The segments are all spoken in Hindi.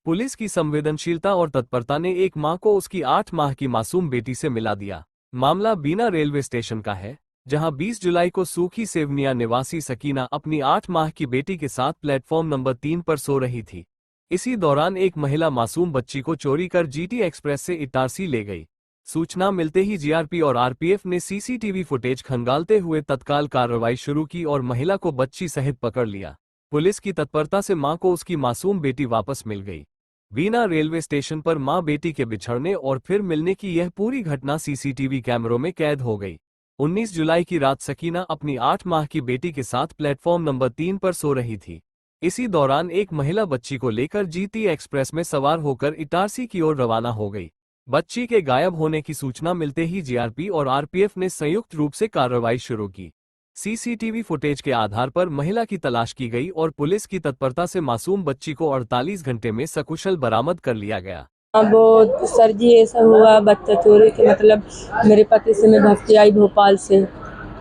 पुलिस की संवेदनशीलता और तत्परता ने एक मां को उसकी 8 माह की मासूम बेटी से मिला दिया। मामला बीना रेलवे स्टेशन का है, जहां 20 जुलाई को सूखी सेवनिया निवासी सकीना अपनी 8 माह की बेटी के साथ प्लेटफॉर्म नंबर 3 पर सो रही थी। इसी दौरान एक महिला मासूम बच्ची को चोरी कर जीटी एक्सप्रेस से इटारसी ले गई। सूचना मिलते ही जीआरपी और आरपीएफ ने सीसीटीवी फुटेज खंगालते हुए तत्काल कार्रवाई शुरू की और महिला को बच्ची सहित पकड़ लिया। पुलिस की तत्परता से मां को उसकी मासूम बेटी वापस मिल गई। बीना रेलवे स्टेशन पर मां बेटी के बिछड़ने और फिर मिलने की यह पूरी घटना सीसीटीवी कैमरों में कैद हो गई। 19 जुलाई की रात सकीना अपनी 8 माह की बेटी के साथ प्लेटफॉर्म नंबर 3 पर सो रही थी। इसी दौरान एक महिला बच्ची को लेकर जीटी एक्सप्रेस में सवार होकर इटारसी की ओर रवाना हो गई। बच्ची के गायब होने की सूचना मिलते ही जीआरपी और आरपीएफ ने संयुक्त रूप से कार्रवाई शुरू की। सीसीटीवी फुटेज के आधार पर महिला की तलाश की गई और पुलिस की तत्परता से मासूम बच्ची को 48 घंटे में सकुशल बरामद कर लिया गया। वो सर जी ऐसा हुआ बच्चा चोरी के मतलब मेरे पति से मैं भक्ति आई भोपाल से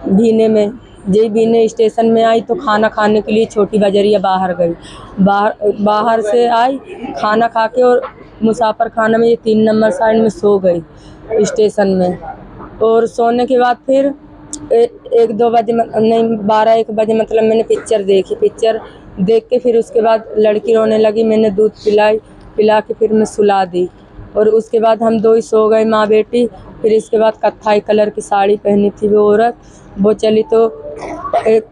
बीने में बीने स्टेशन में आई तो खाना खाने के लिए छोटी बजरिया बाहर गई। बाहर से आई खाना खा के और मुसाफिर खाना में ये 3 नंबर साइड में सो गई स्टेशन में। और सोने के बाद फिर 1-2 बजे नहीं 12-1 बजे मतलब मैंने पिक्चर देखी। पिक्चर देख के फिर उसके बाद लड़की रोने लगी, मैंने दूध पिला के फिर मैं सुला दी और उसके बाद हम 2 ही सो गए माँ बेटी। फिर इसके बाद कत्थई कलर की साड़ी पहनी थी वो औरत, वो चली तो एक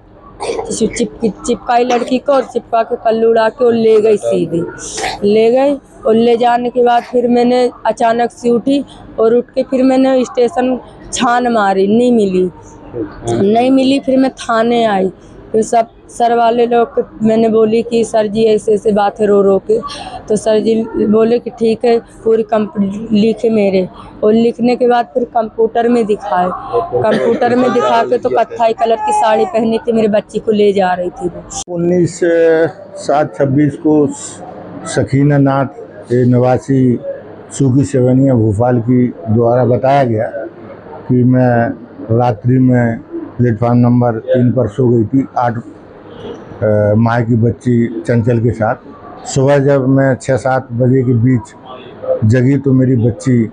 चिपकाई लड़की को और चिपका के पल्लू उड़ा के और ले गई, सीधी ले गई। और ले जाने के बाद फिर मैंने अचानक से उठी और उठ के फिर मैंने स्टेशन छान मारी, नहीं मिली। फिर मैं थाने आई, फिर सब सर वाले लोग मैंने बोली कि सर जी ऐसे ऐसे बात है रो के, तो सर जी बोले कि ठीक है पूरी लिखे मेरे। और लिखने के बाद फिर कंप्यूटर में दिखा के तो कत्थई कलर की साड़ी पहनी थी, मेरे बच्ची को ले जा रही थी। 19/7/26 को सकीना नाथ निवासी सूखी सेवनिया भोपाल की द्वारा बताया गया कि मैं रात्रि में प्लेटफार्म नंबर 3 पर सो गई थी 8 माह की बच्ची चंचल के साथ। सुबह जब मैं 6-7 बजे के बीच जगी तो मेरी बच्ची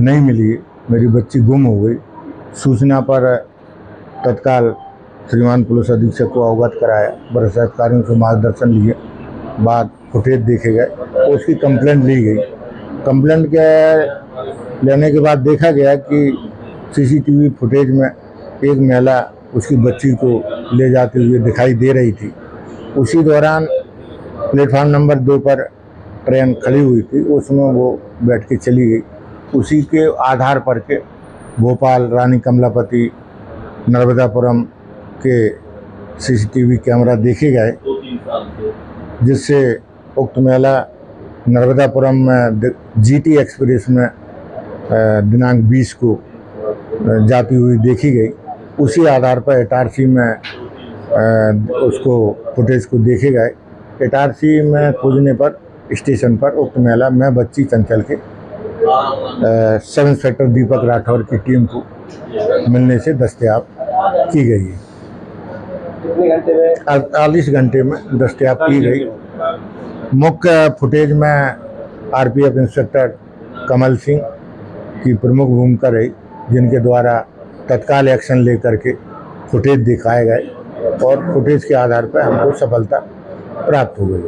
नहीं मिली, मेरी बच्ची गुम हो गई। सूचना पर तत्काल श्रीमान पुलिस अधीक्षक को अवगत कराया, वरिष्ठ अधिकारियों से मार्गदर्शन लिए, बाद फुटेज देखे गए, उसकी कंप्लेंट ली गई। कंप्लेंट के लेने के बाद देखा गया कि सीसीटीवी फुटेज में एक महिला उसकी बच्ची को ले जाते हुए दिखाई दे रही थी। उसी दौरान प्लेटफार्म नंबर 2 पर ट्रेन खड़ी हुई थी, उसमें वो बैठ के चली गई। उसी के आधार पर के भोपाल रानी कमलापति नर्मदापुरम के सीसीटीवी कैमरा देखे गए, जिससे उक्त महिला नर्मदापुरम में जीटी एक्सप्रेस में दिनांक 20 को जाती हुई देखी गई। उसी आधार पर इटारसी में उसको फुटेज को देखे गए। इटारसी में खोजने पर स्टेशन पर उक्त महिला मैं बच्ची चंचल के सब इंस्पेक्टर दीपक राठौर की टीम को मिलने से दस्तयाब की गई है। 48 घंटे में दस्तयाब की गई। मुख्य फुटेज में आरपीएफ इंस्पेक्टर कमल सिंह की प्रमुख भूमिका रही, जिनके द्वारा तत्काल एक्शन लेकर के फुटेज दिखाए गए और फुटेज के आधार पर हमको सफलता प्राप्त हो गई।